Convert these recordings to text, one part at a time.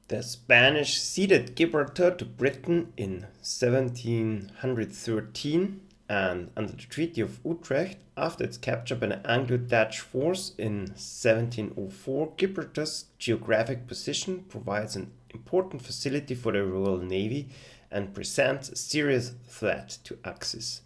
The Spanish ceded Gibraltar to Britain in 1713, and under the Treaty of Utrecht, after its capture by an Anglo-Dutch force in 1704, Gibraltar's geographic position provides an important facility for the Royal Navy and presents a serious threat to Axis.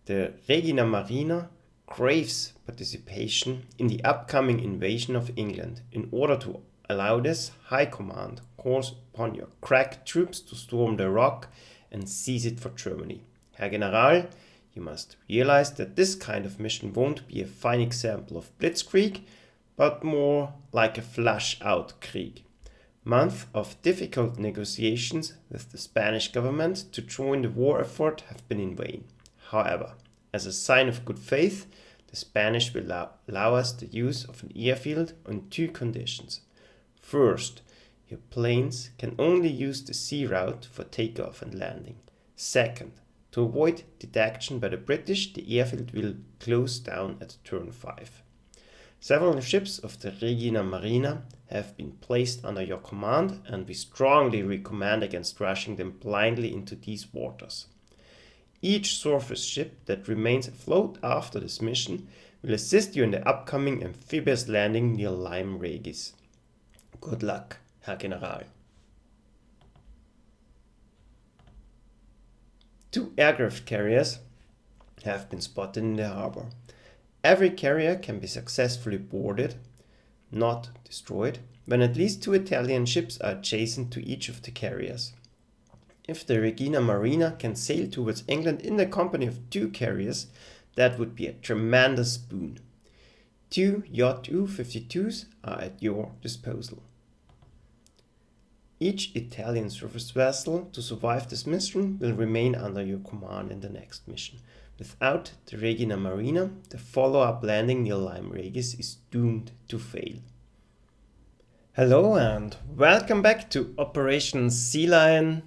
The Regina Marina craves participation in the upcoming invasion of England. In order to allow this, High Command calls upon your crack troops to storm the rock and seize it for Germany. Herr General, you must realize that this kind of mission won't be a fine example of blitzkrieg, but more like a flush-out Krieg. Months of difficult negotiations with the Spanish government to join the war effort have been in vain. However, as a sign of good faith, the Spanish will allow us the use of an airfield on two conditions. First, your planes can only use the sea route for takeoff and landing. Second, to avoid detection by the British, the airfield will close down at turn 5. Several ships of the Regina Marina have been placed under your command, and we strongly recommend against rushing them blindly into these waters. Each surface ship that remains afloat after this mission will assist you in the upcoming amphibious landing near Lyme Regis. Good luck, Herr General. 2 aircraft carriers have been spotted in the harbor. Every carrier can be successfully boarded, not destroyed, when at least 2 Italian ships are adjacent to each of the carriers. If the Regina Marina can sail towards England in the company of 2 carriers, that would be a tremendous boon. 2 Ju-52s are at your disposal. Each Italian surface vessel to survive this mission will remain under your command in the next mission. Without the Regina Marina, the follow-up landing near Lyme Regis is doomed to fail. Hello and welcome back to Operation Sea Lion.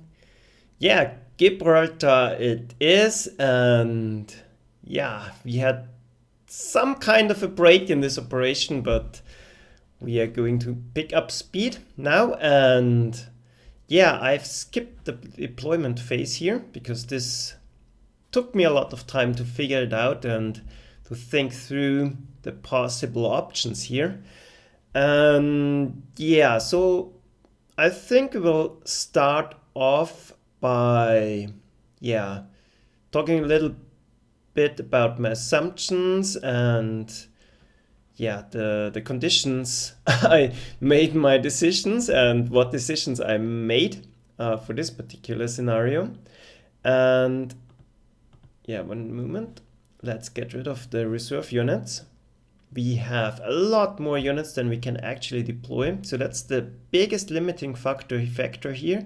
Yeah, Gibraltar it is, and yeah, we had some kind of a break in this operation, but we are going to pick up speed now. And yeah, I've skipped the deployment phase here because this took me a lot of time to figure it out and to think through the possible options here. And yeah, so I think we'll start off by talking a little bit about my assumptions and the conditions I made my decisions and what decisions I made for this particular scenario. And one moment, let's get rid of the reserve units. We have a lot more units than we can actually deploy, so that's the biggest limiting factor here.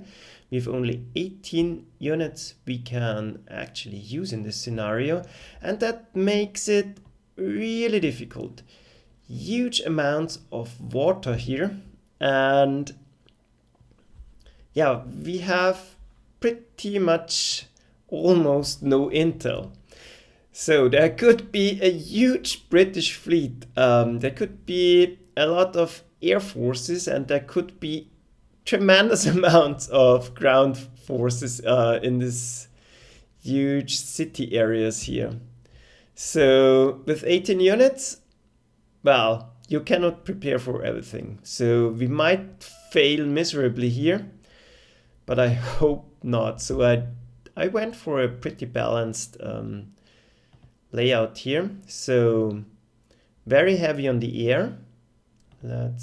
We have only 18 units we can actually use in this scenario, and that makes it really difficult. Huge amounts of water here, and we have pretty much almost no intel. So there could be a huge British fleet, there could be a lot of air forces, and there could be tremendous amounts of ground forces in this huge city areas here. So with 18 units, well, you cannot prepare for everything. So we might fail miserably here, but I hope not. So I went for a pretty balanced layout here. So very heavy on the air. One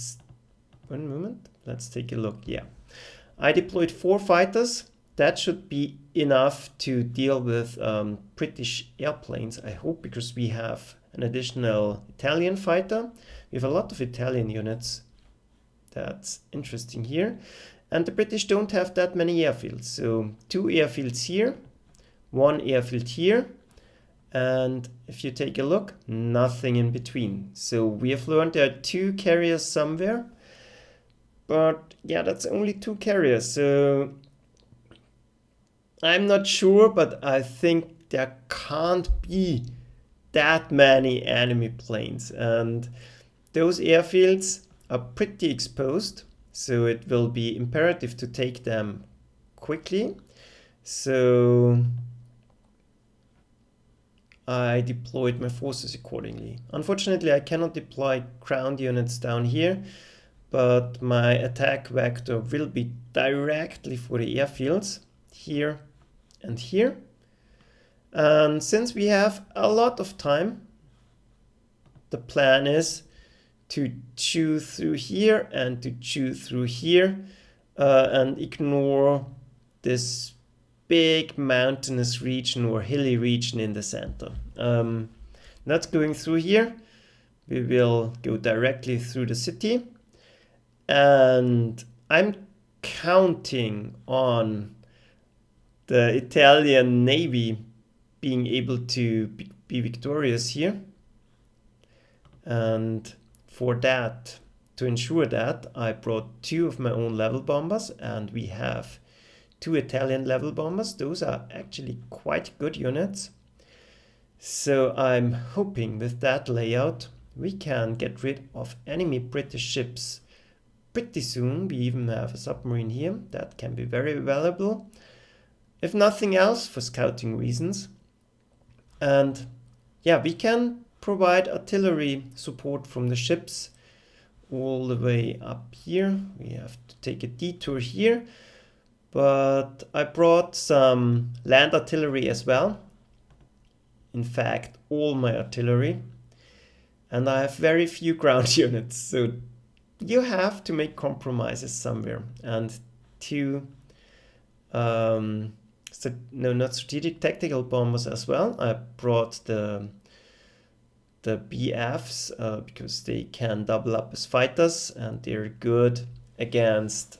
moment. Let's take a look. Yeah, I deployed 4 fighters. That should be enough to deal with British airplanes, I hope, because we have an additional Italian fighter. We have a lot of Italian units. That's interesting here. And the British don't have that many airfields. So 2 airfields here, 1 airfield here. And if you take a look, nothing in between. So we have learned there are 2 carriers somewhere. But yeah, that's only 2 carriers. So I'm not sure, but I think there can't be that many enemy planes. And those airfields are pretty exposed. so it will be imperative to take them quickly. So I deployed my forces accordingly. Unfortunately, I cannot deploy ground units down here, but my attack vector will be directly for the airfields here and here. And since we have a lot of time, the plan is to chew through here and to chew through here and ignore this big mountainous region or hilly region in the center. Not going through here. We will go directly through the city. And I'm counting on the Italian Navy being able to be victorious here. And for that, to ensure that, I brought 2 of my own level bombers, and we have 2 Italian level bombers. Those are actually quite good units. So I'm hoping with that layout we can get rid of enemy British ships pretty soon. We even have a submarine here that can be very valuable, if nothing else for scouting reasons. And yeah, we can provide artillery support from the ships all the way up here. We have to take a detour here, but I brought some land artillery as well. In fact, all my artillery. And I have very few ground units, so you have to make compromises somewhere. And not strategic, tactical bombers as well. I brought the BFs because they can double up as fighters and they're good against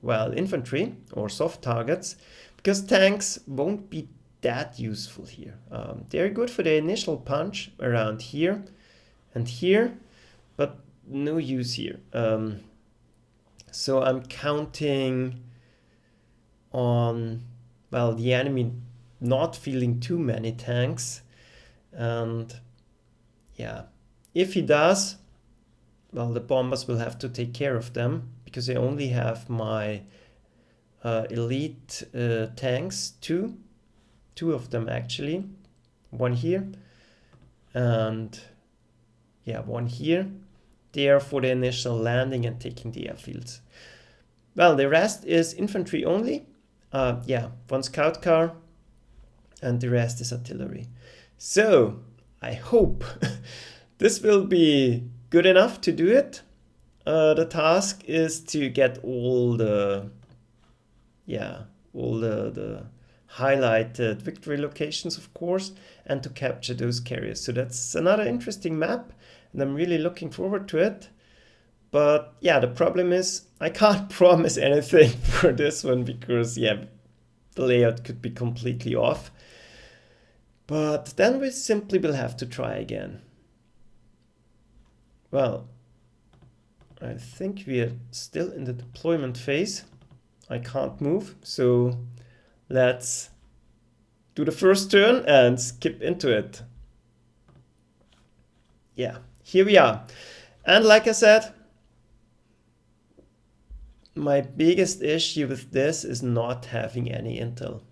infantry or soft targets, because tanks won't be that useful here. They're good for the initial punch around here and here, but no use here. So I'm counting on the enemy not fielding too many tanks. And yeah, if he does, the bombers will have to take care of them, because I only have my elite tanks, two of them actually, one here and one here. They are for the initial landing and taking the airfields. The rest is infantry only. One scout car, and the rest is artillery. So I hope this will be good enough to do it. The task is to get all the highlighted victory locations, of course, and to capture those carriers. So that's another interesting map, and I'm really looking forward to it. But yeah, the problem is I can't promise anything for this one, because the layout could be completely off. But then we simply will have to try again. Well, I think we are still in the deployment phase. I can't move, so let's do the first turn and skip into it. Yeah, here we are. And like I said, my biggest issue with this is not having any intel.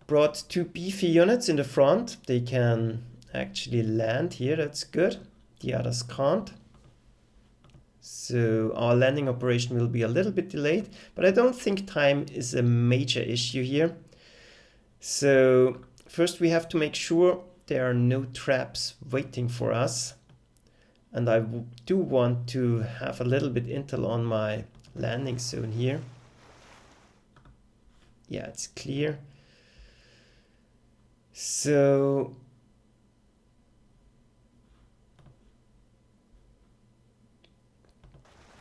Brought 2 beefy units in the front. They can actually land here, that's good. The others can't. So our landing operation will be a little bit delayed, but I don't think time is a major issue here. So first we have to make sure there are no traps waiting for us. And I do want to have a little bit intel on my landing zone here. Yeah, it's clear. So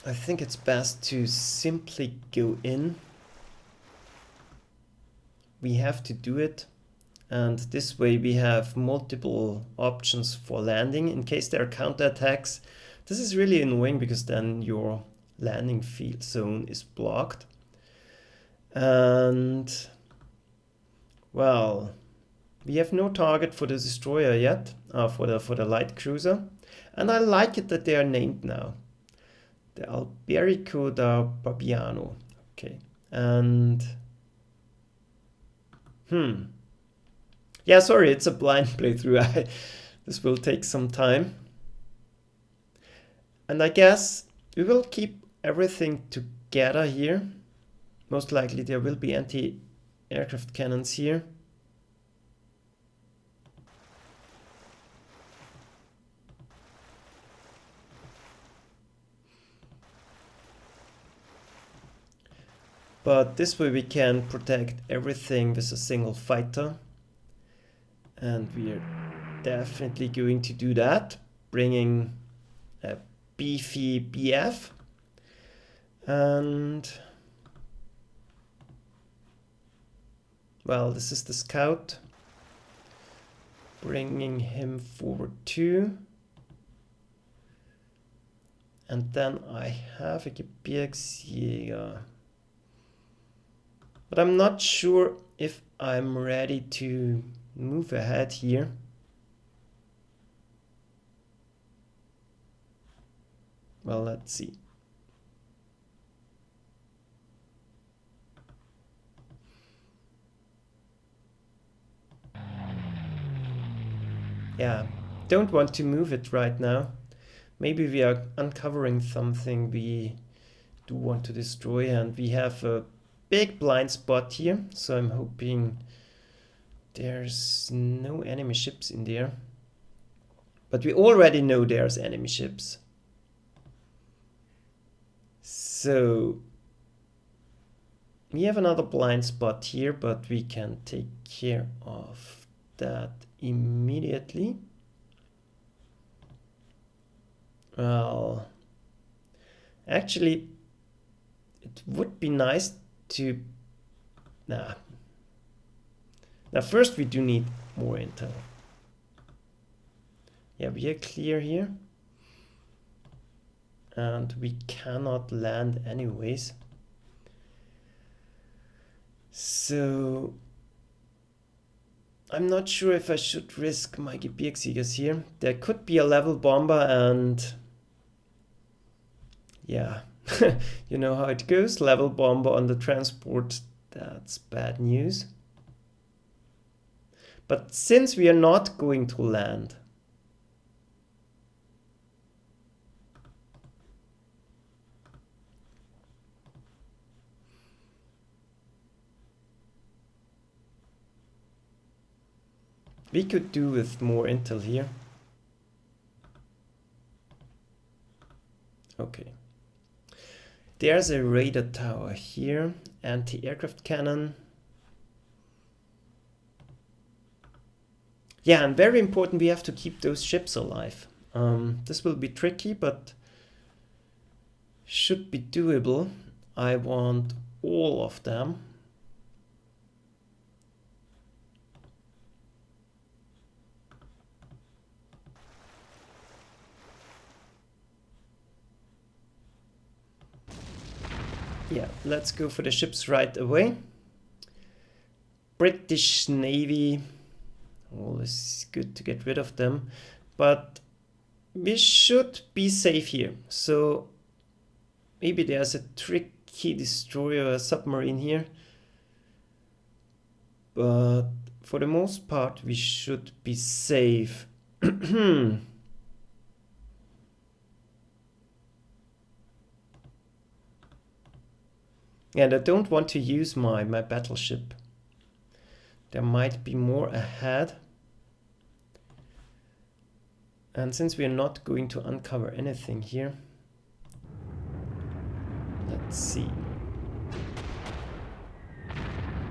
I think it's best to simply go in. We have to do it. And this way we have multiple options for landing in case there are counterattacks. This is really annoying because then your landing field zone is blocked. And well, We have no target for the destroyer yet, for the light cruiser. And I like it that they are named now. The Alberico da Barbiano. Okay. And... yeah, sorry, it's a blind playthrough. This will take some time. And I guess we will keep everything together here. Most likely there will be anti-aircraft cannons here. But this way we can protect everything with a single fighter. And we are definitely going to do that, bringing a beefy BF. And well, this is the scout, bringing him forward too. And then I have a Gebirgsjäger. But I'm not sure if I'm ready to move ahead here. Well, let's see. Yeah, don't want to move it right now. Maybe we are uncovering something we do want to destroy, and we have a big blind spot here, so I'm hoping there's no enemy ships in there. But we already know there's enemy ships. So we have another blind spot here, but we can take care of that immediately. Well, actually, it would be nice to... Now, first we do need more intel. Yeah, we are clear here. And we cannot land anyways. So I'm not sure if I should risk my Gebirgsjägers here. There could be a level bomber and... yeah, you know how it goes. Level bomber on the transport, that's bad news. But since we are not going to land, we could do with more intel here. Okay. There's a radar tower here, anti-aircraft cannon. Yeah, and very important, we have to keep those ships alive. This will be tricky, but should be doable. I want all of them. Yeah, let's go for the ships right away. British Navy, always good to get rid of them, but we should be safe here. So maybe there's a tricky destroyer or a submarine here, but for the most part we should be safe. And I don't want to use my battleship. There might be more ahead. And since we are not going to uncover anything here, let's see.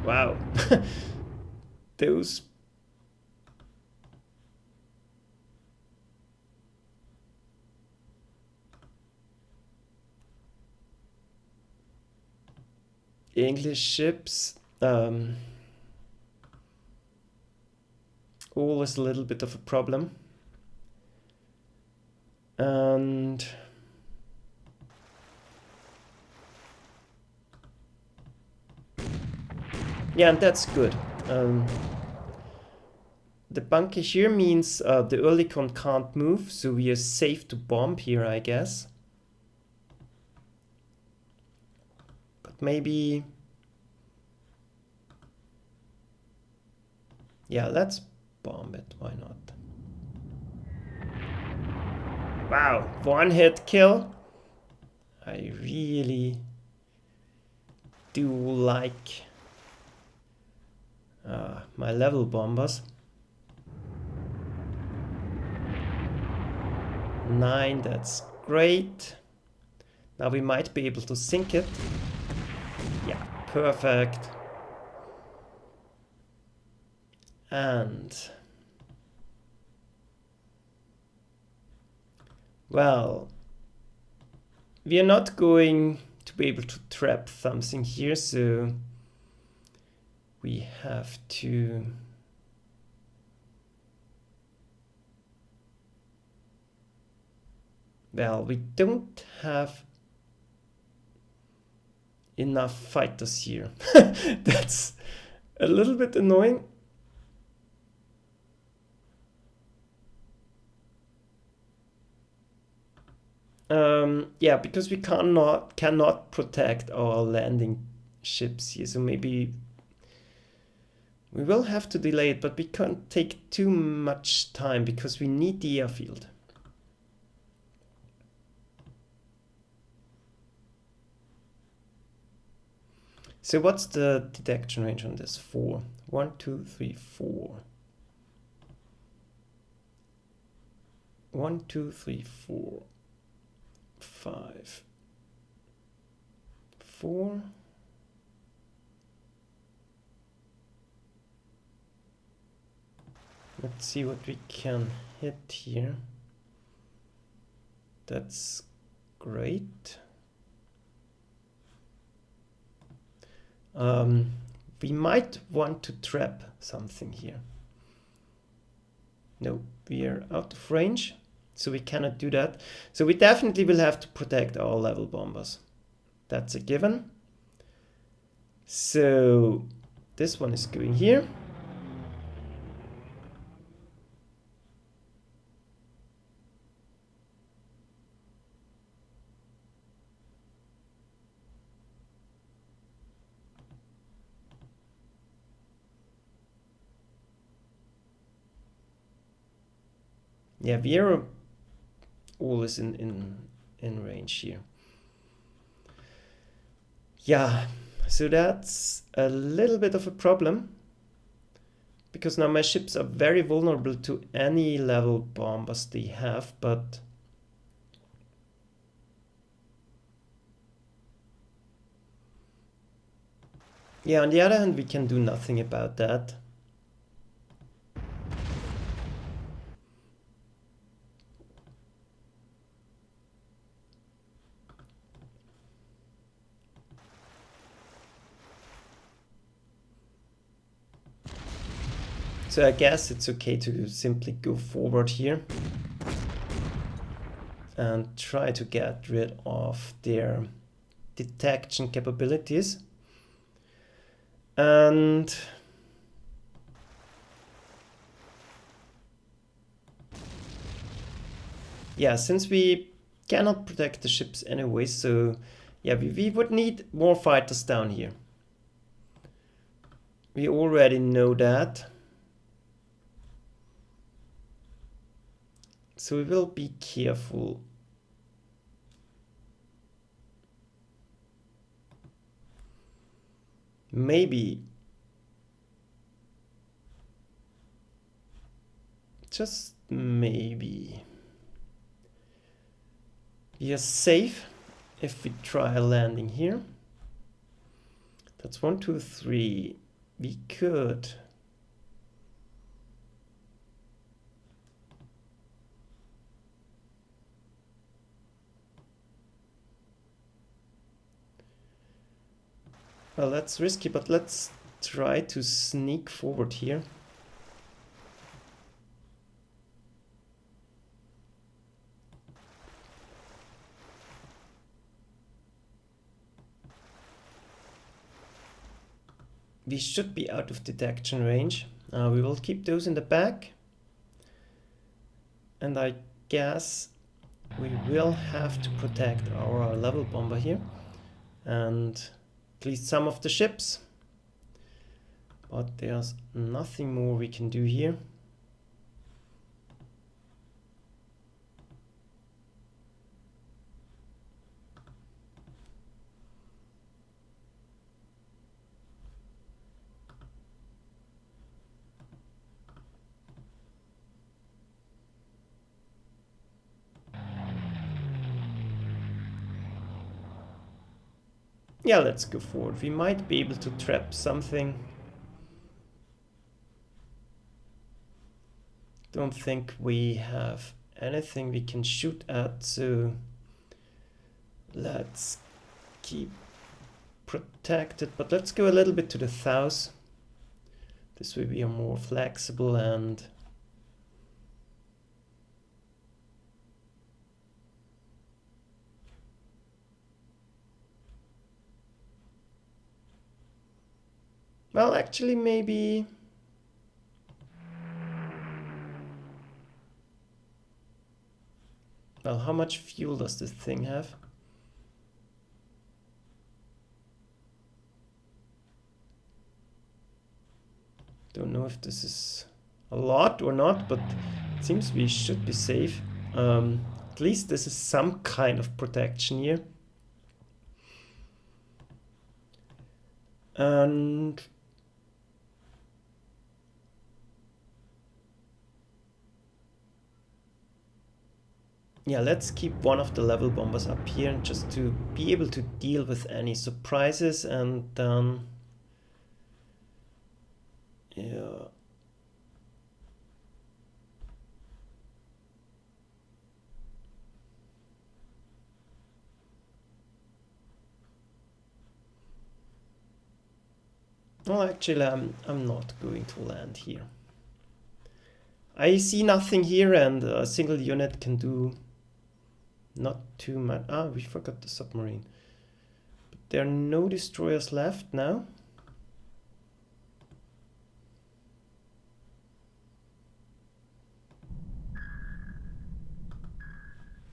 Wow. Those English ships, always a little bit of a problem. And yeah, and that's good. the bunker here means the Oerlikon can't move, so we are safe to bomb here, I guess. But maybe... yeah, let's bomb it, why not? Wow, one hit kill. I really do like my level bombers. 9, that's great. Now we might be able to sink it. Yeah, perfect. And... well, we are not going to be able to trap something here, so we have to... well, we don't have enough fighters here. That's a little bit annoying. Yeah, because we cannot protect our landing ships here, so maybe we will have to delay it, but we can't take too much time because we need the airfield. So what's the detection range on this? 4. 1, 2, 3, 4. 1, 2, 3, 4. 5. 4. Let's see what we can hit here. That's great. We might want to trap something here. No, we are out of range, so we cannot do that. So we definitely will have to protect our level bombers. That's a given. So this one is going here. Yeah, we are always in range here. Yeah, so that's a little bit of a problem, because now my ships are very vulnerable to any level bombers they have, but yeah, on the other hand, we can do nothing about that. So I guess it's okay to simply go forward here and try to get rid of their detection capabilities. And yeah, since we cannot protect the ships anyway, so yeah, we would need more fighters down here. We already know that. So we will be careful. Maybe, just maybe, we are safe if we try a landing here. That's 1, 2, 3. We could. Well, that's risky, but let's try to sneak forward here. We should be out of detection range. We will keep those in the back. And I guess we will have to protect our level bomber here. And at least some of the ships. But there's nothing more we can do here. Yeah, let's go forward. We might be able to trap something. Don't think we have anything we can shoot at, so let's keep protected. But let's go a little bit to the thougths. This way we are more flexible and well, actually maybe well, how much fuel does this thing have? Don't know if this is a lot or not, but it seems we should be safe. At least this is some kind of protection here. And yeah, let's keep one of the level bombers up here just to be able to deal with any surprises, and then yeah. Well, actually, I'm not going to land here. I see nothing here, and a single unit can do not too much. Ah, we forgot the submarine. But there are no destroyers left now.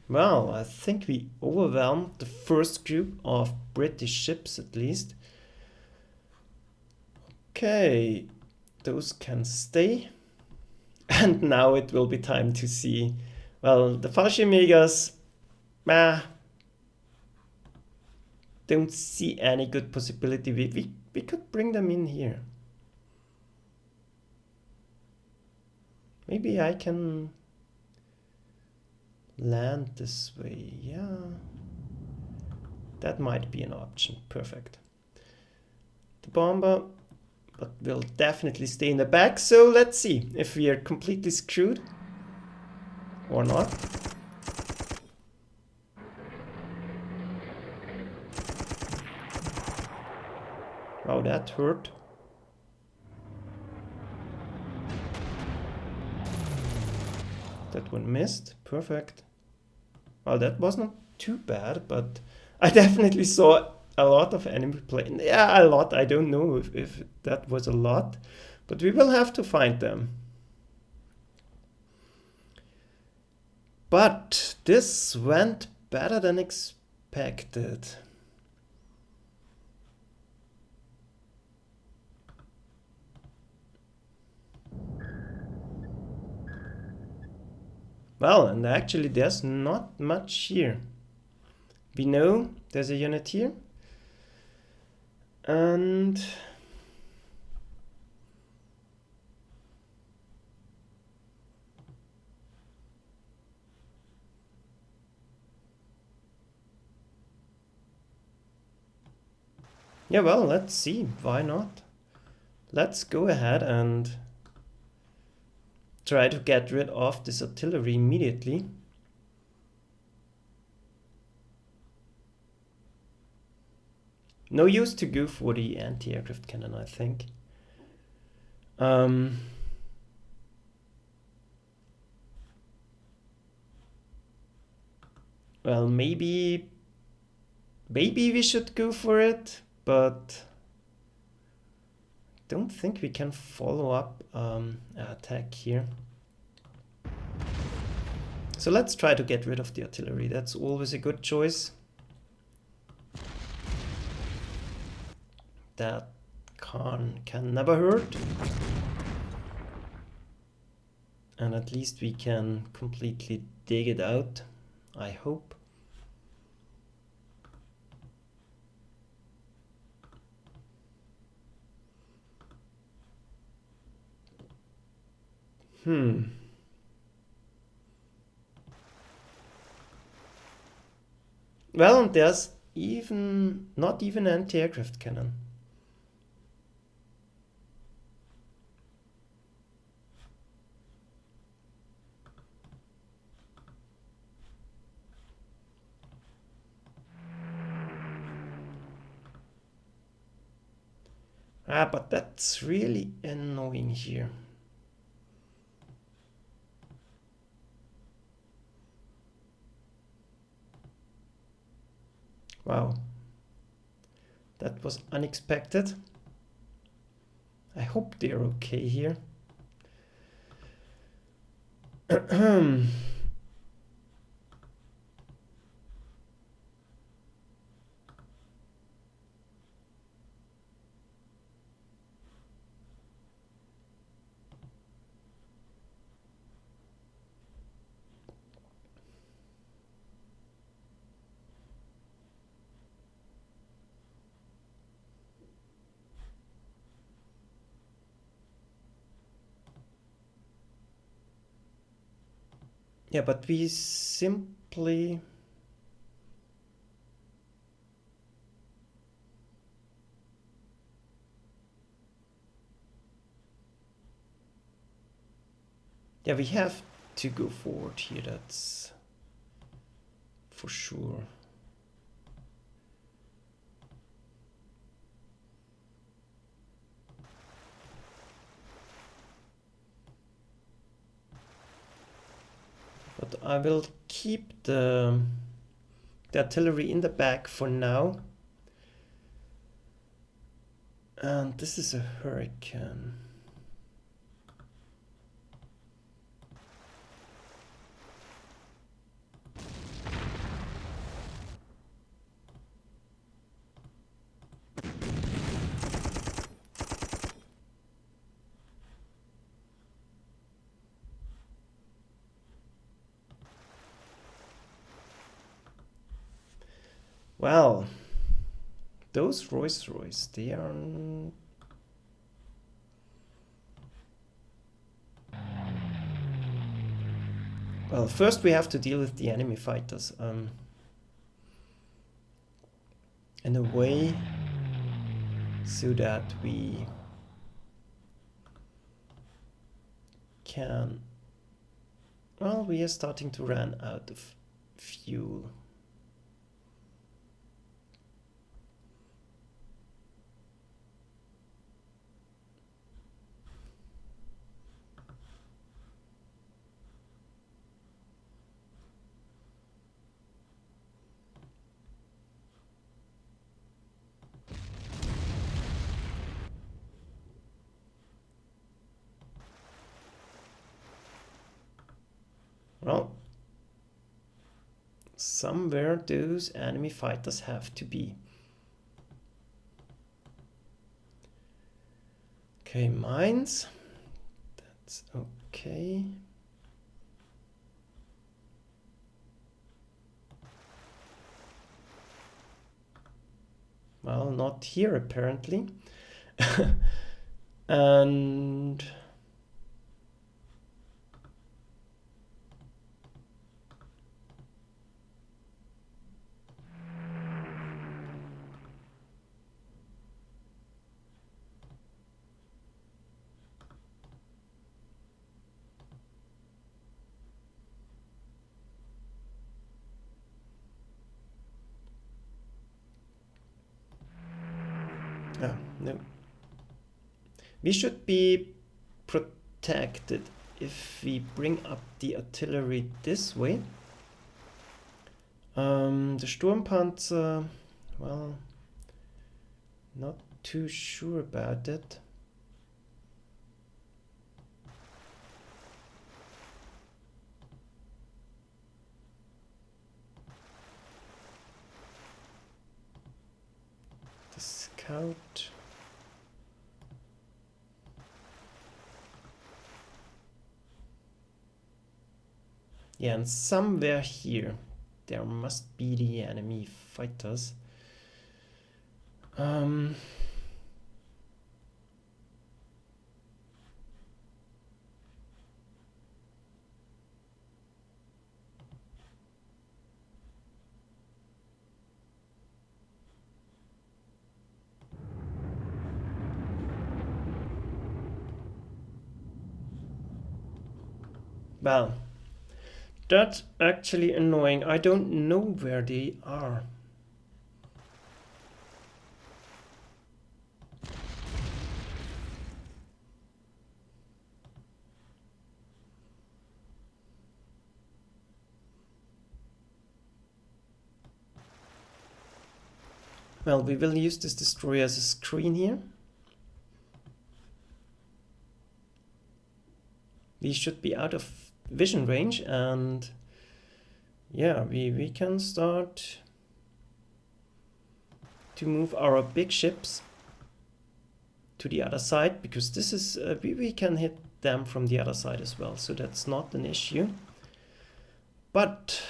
Well, I think we overwhelmed the first group of British ships at least. Okay, those can stay. And now it will be time to see, well, the Fallschirmjägers, don't see any good possibility. We could bring them in here. Maybe I can land this way. Yeah, that might be an option. Perfect. The bomber, but will definitely stay in the back. So let's see if we are completely screwed or not. Wow, that hurt. That one missed. Perfect. Well, that was not too bad, but I definitely saw a lot of enemy plane. Yeah, a lot. I don't know if that was a lot, but we will have to find them. But this went better than expected. Well, and actually there's not much here. We know there's a unit here. And yeah, well, let's see. Why not? Let's go ahead and try to get rid of this artillery immediately. No use to go for the anti-aircraft cannon, I think. Well, maybe we should go for it, but don't think we can follow up attack here. So let's try to get rid of the artillery. That's always a good choice. That can never hurt. And at least we can completely dig it out, I hope. Well, and there's not even anti-aircraft cannon. But that's really annoying here. Wow. That was unexpected. I hope they're okay here. Yeah, but we simply... Yeah, we have to go forward here, that's for sure. But I will keep the artillery in the back for now. And this is a Hurricane. Well, those Rolls-Royce, they are... Well, first we have to deal with the enemy fighters. In a way, so that we can... Well, we are starting to run out of fuel. Well, somewhere those enemy fighters have to be. Okay, mines. That's okay. Well, not here apparently. And... no. We should be protected if we bring up the artillery this way. The Sturmpanzer, well, not too sure about it. scout. Yeah, and somewhere here there must be the enemy fighters. Well, that's actually annoying. I don't know where they are. Well, we will use this destroyer as a screen here. We should be out of vision range, and yeah, we can start to move our big ships to the other side, because this is we can hit them from the other side as well, so that's not an issue. But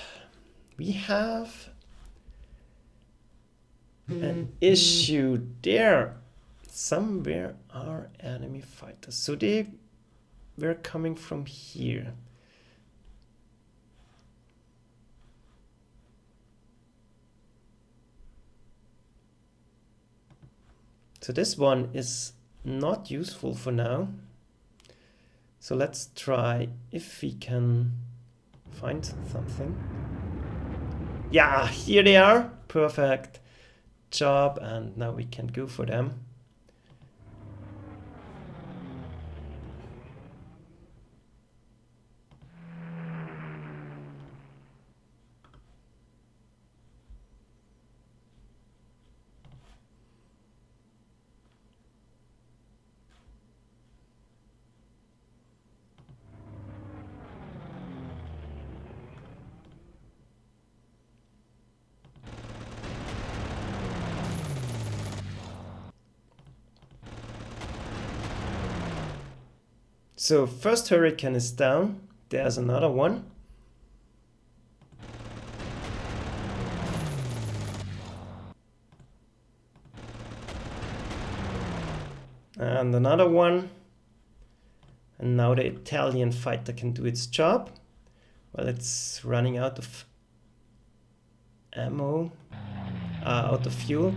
we have an issue there. Somewhere are enemy fighters, so they were coming from here. So this one is not useful for now. So let's try if we can find something. Yeah, here they are. Perfect job, and now we can go for them. So first Hurricane is down. There's another one. And another one. And now the Italian fighter can do its job. Well, it's running out of ammo, out of fuel.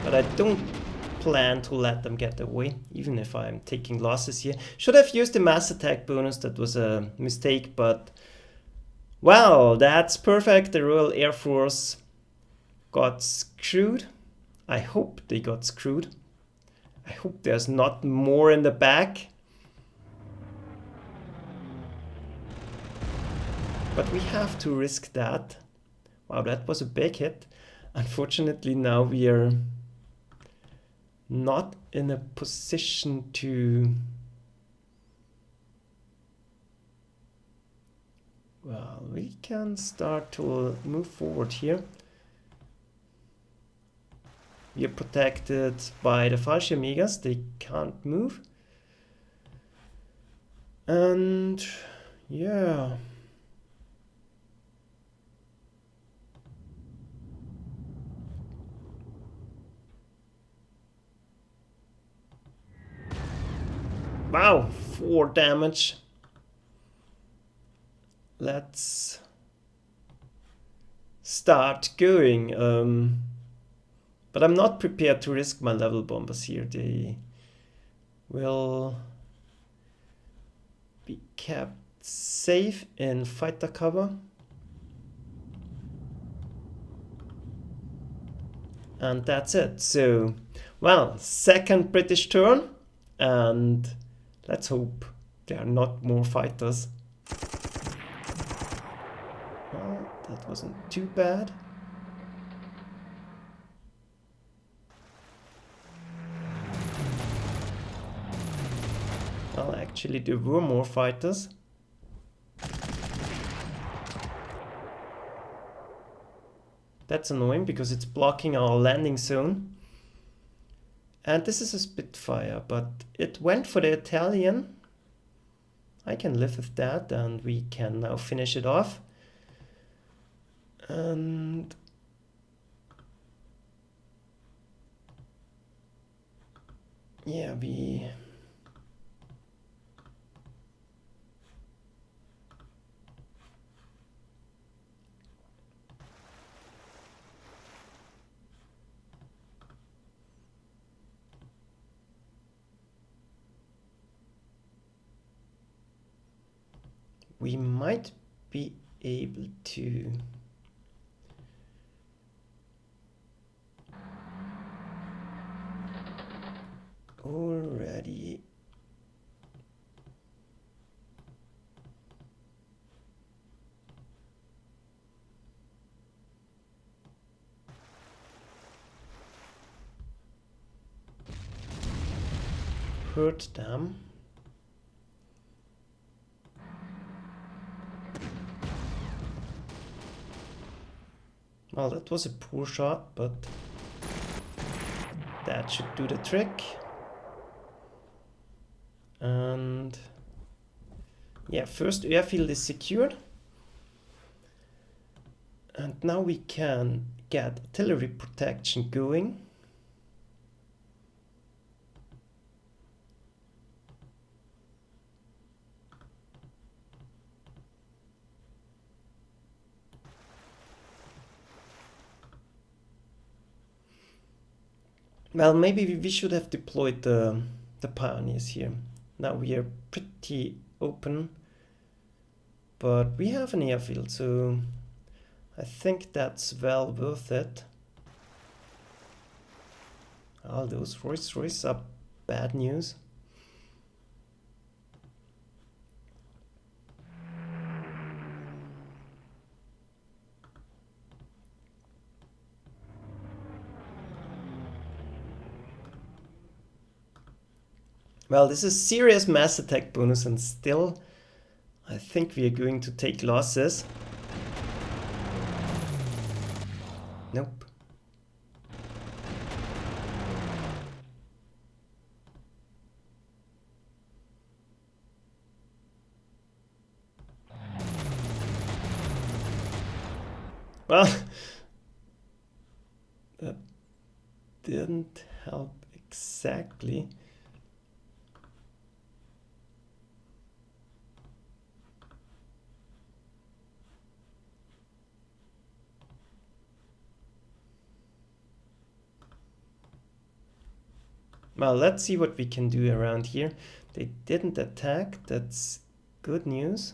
But I don't plan to let them get away, even if I'm taking losses here. Should have used the mass attack bonus, that was a mistake, but well, that's perfect. The Royal Air Force got screwed. I hope they got screwed. I hope there's not more in the back. But we have to risk that. Wow, that was a big hit. Unfortunately, now we are not in a position to... Well, we can start to move forward here. We are protected by the Fallschirmjägers, they can't move. And yeah. Wow, 4 damage. Let's start going. But I'm not prepared to risk my level bombers here. They will be kept safe in fighter cover. And that's it. So, well, second British turn, and let's hope there are not more fighters. Well, that wasn't too bad. actually there were more fighters. That's annoying because it's blocking our landing zone. And this is a Spitfire, but it went for the Italian. I can live with that, and we can now finish it off. And yeah, we might be able to already hurt them. Well, that was a poor shot, but that should do the trick. And yeah, first airfield is secured. And now we can get artillery protection going. Well, maybe we should have deployed the pioneers here. Now we are pretty open, but we have an airfield, so I think that's well worth it. All those Rolls-Royce are bad news. Well, this is serious mass attack bonus, and still I think we are going to take losses. Nope. Well, that didn't help exactly. Well, let's see what we can do around here. They didn't attack, that's good news.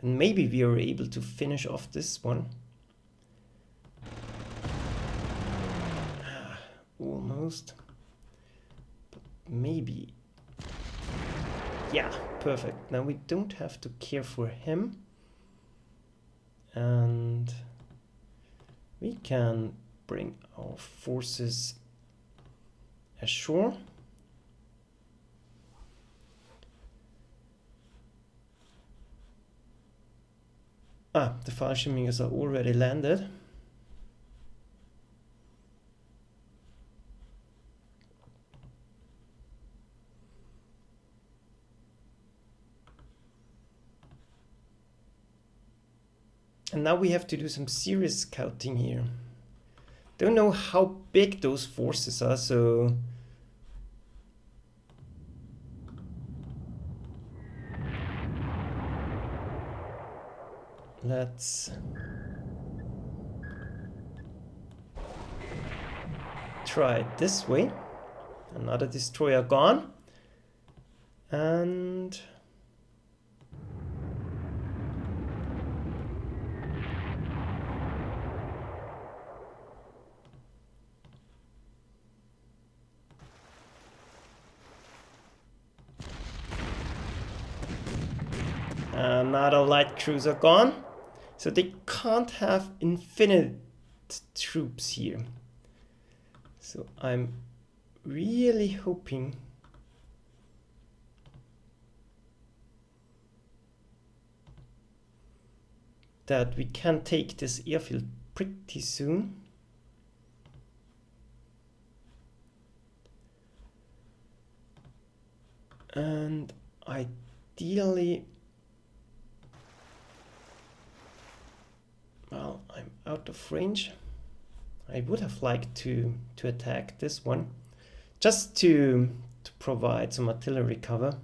And maybe we are able to finish off this one. Almost. But maybe. Yeah, perfect. Now we don't have to care for him. And we can bring our forces ashore. The Fallschirmjägers are already landed. And now we have to do some serious scouting here. Don't know how big those forces are, so let's try it this way. Another destroyer gone. And another light cruiser gone. So they can't have infinite troops here. So I'm really hoping that we can take this airfield pretty soon. And ideally, well, I'm out of range. I would have liked to attack this one, just to provide some artillery cover.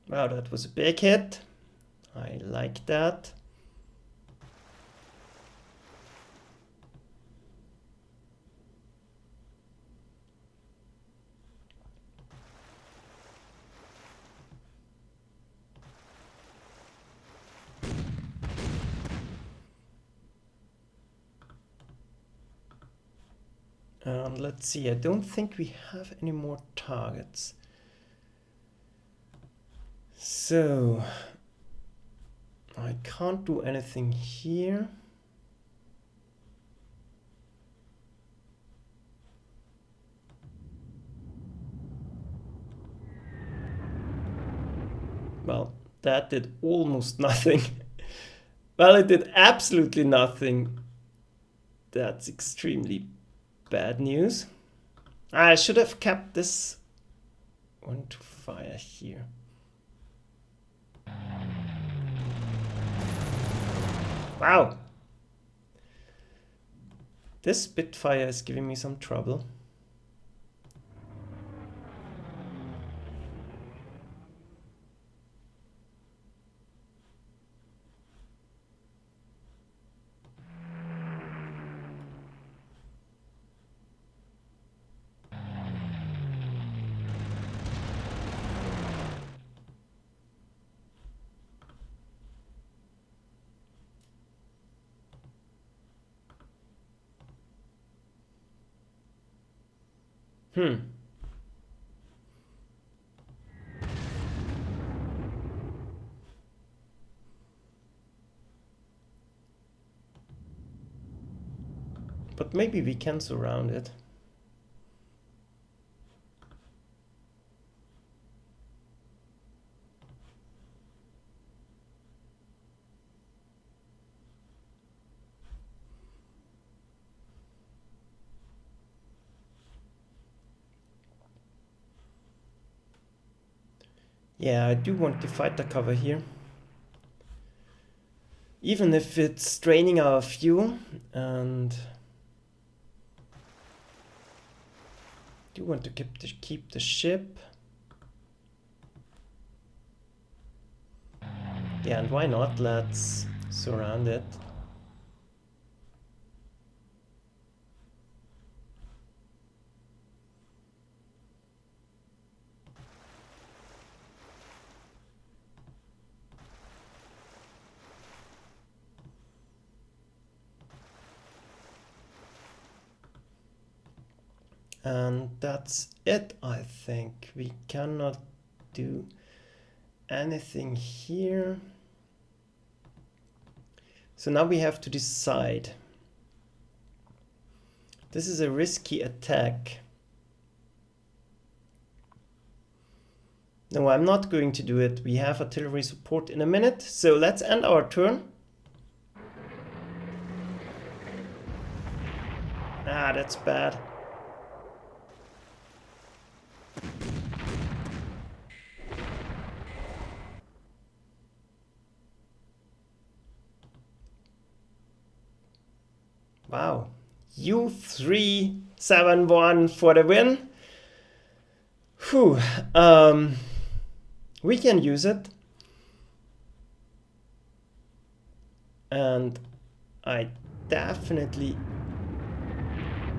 Wow, that was a big hit. I like that. Let's see, I don't think we have any more targets. So I can't do anything here. Well, that did almost nothing. Well, it did absolutely nothing. That's extremely bad news. I should have kept this one to fire here. Wow! This Spitfire is giving me some trouble. But maybe we can surround it. Yeah, I do want the fighter cover here. Even if it's draining our fuel, and do want to keep the ship. Yeah, and why not? Let's surround it. And that's it, I think. We cannot do anything here. So now we have to decide. This is a risky attack. No, I'm not going to do it. We have artillery support in a minute. So let's end our turn. Ah, that's bad. Wow. U371 for the win. Whew. We can use it. And I definitely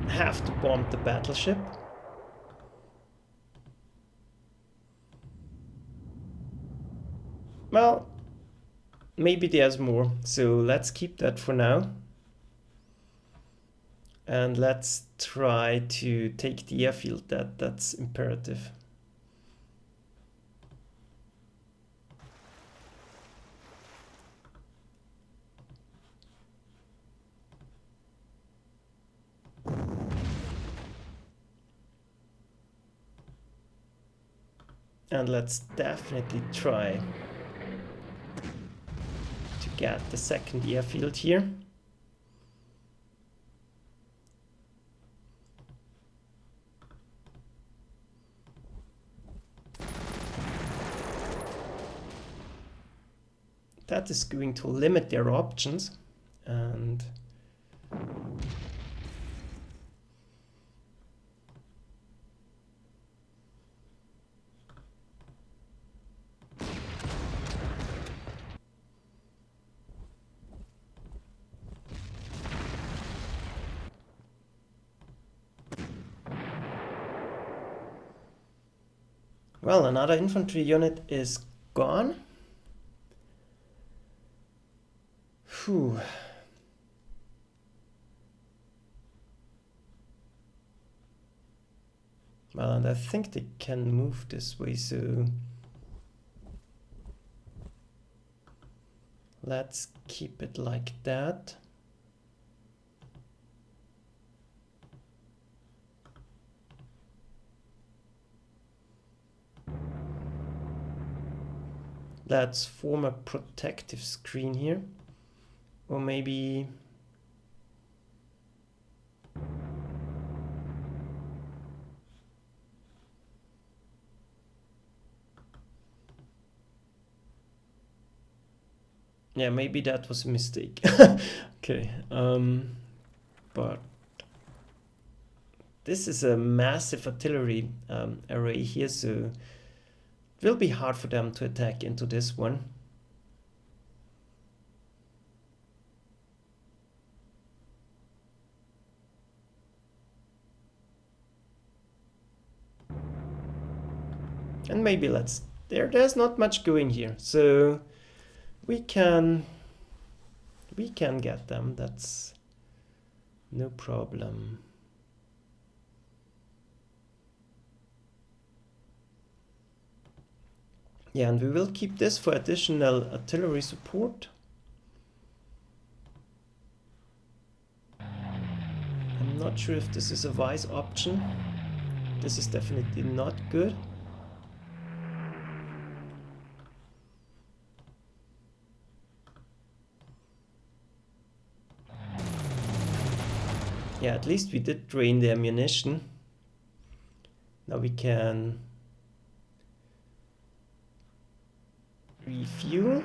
have to bomb the battleship. Well, maybe there's more, so let's keep that for now. And let's try to take the airfield. That's imperative. And let's definitely try to get the second airfield here. That is going to limit their options, and well, another infantry unit is gone. Whew. Well, and I think they can move this way, so let's keep it like that. Let's form a protective screen here. Or maybe... yeah, maybe that was a mistake. Okay, but this is a massive artillery array here, so it will be hard for them to attack into this one. And maybe there's not much going here, so we can get them, that's no problem. Yeah, and we will keep this for additional artillery support. I'm not sure if this is a wise option. This is definitely not good. Yeah, at least we did drain the ammunition. Now we can refuel.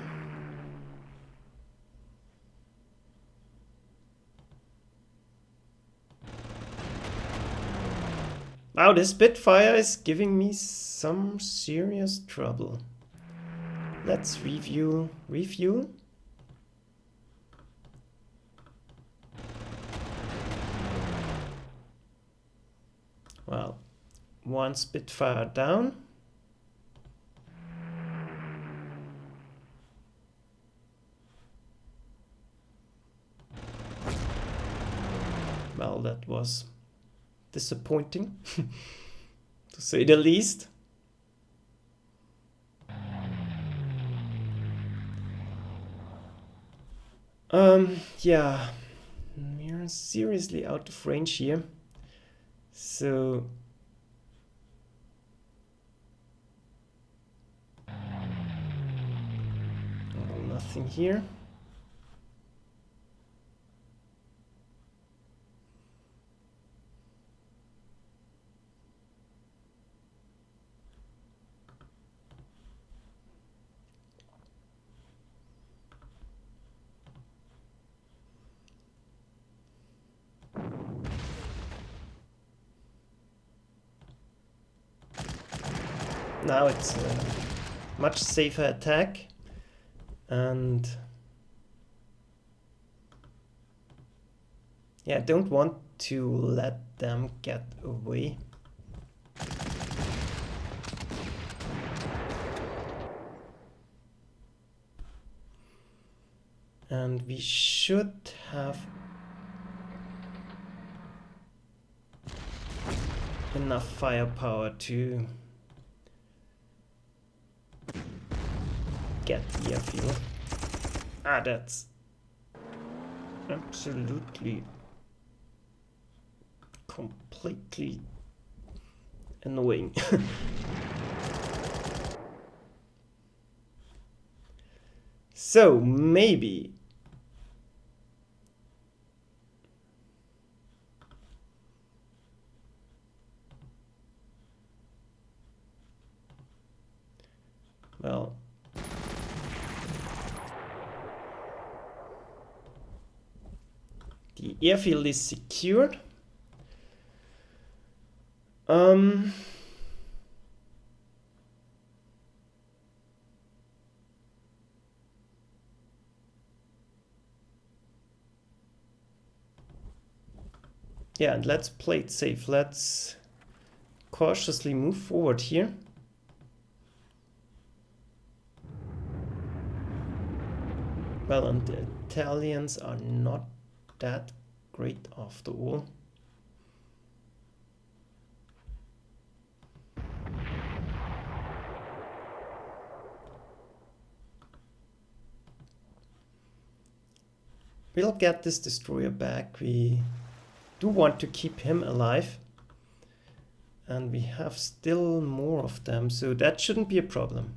Wow, this Spitfire is giving me some serious trouble. Let's refuel. Well, one Spitfire down. Well, that was disappointing, to say the least. Yeah, we're seriously out of range here. So nothing here. Now it's a much safer attack, and Yeah, I don't want to let them get away. And we should have enough firepower to get the airfield. Ah, that's absolutely completely annoying. So maybe well, the airfield is secured. Yeah, and let's play it safe. Let's cautiously move forward here. Well, and the Italians are not that great after all. We'll get this destroyer back. We do want to keep him alive. And we have still more of them, so that shouldn't be a problem.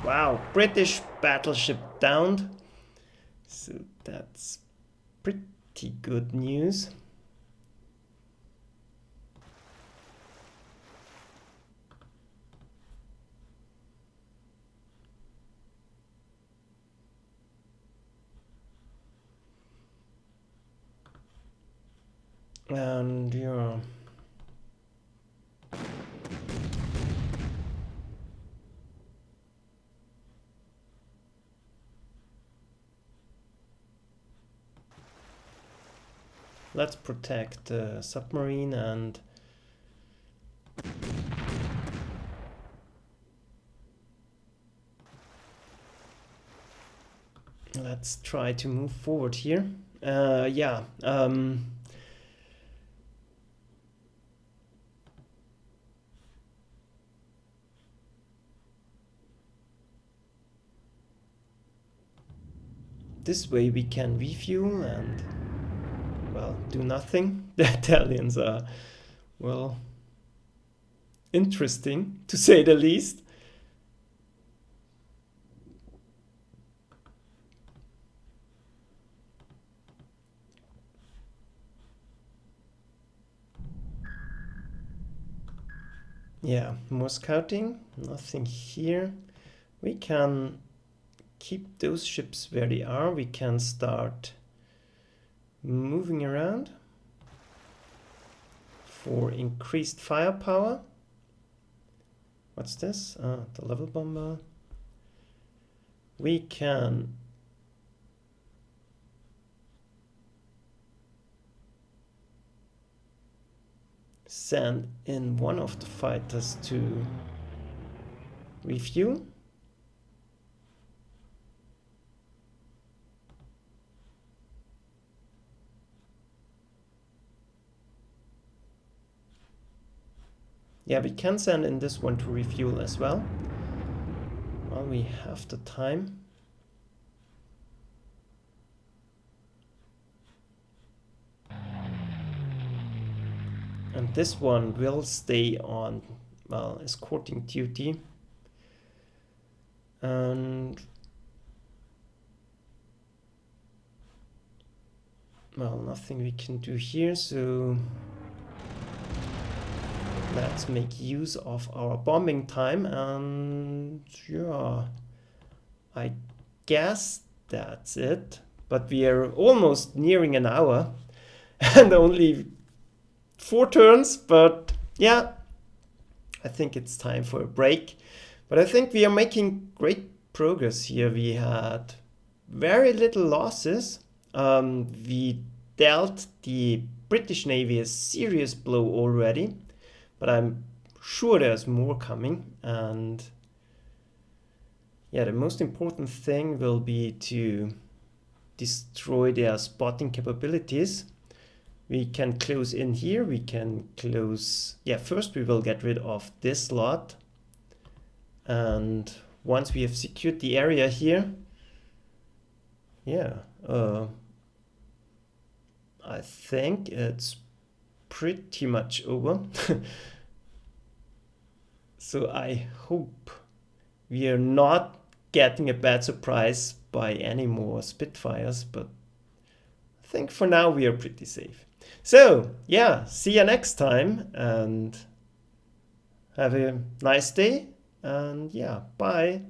Wow, British battleship downed. So that's pretty good news. And yeah. Let's protect the submarine and let's try to move forward here. Yeah. This way we can refuel and, well, do nothing. The Italians are, well, interesting to say the least. Yeah, more scouting, nothing here. We can keep those ships where they are. We can start moving around for increased firepower. What's this? The level bomber. We can send in one of the fighters to refuel. Yeah, we can send in this one to refuel as well. Well, we have the time. And this one will stay on, well, escorting duty. And well, nothing we can do here, so let's make use of our bombing time, and yeah, I guess that's it. But we are almost nearing an hour and only 4 turns, but yeah, I think it's time for a break. But I think we are making great progress here. We had very little losses. We dealt the British Navy a serious blow already, but I'm sure there's more coming. And yeah, the most important thing will be to destroy their spotting capabilities. We can close in here. We can close, yeah, first we will get rid of this lot. And once we have secured the area here, yeah, I think it's pretty much over. So I hope we are not getting a bad surprise by any more Spitfires, but I think for now we are pretty safe. So yeah, see you next time and have a nice day, and yeah, bye.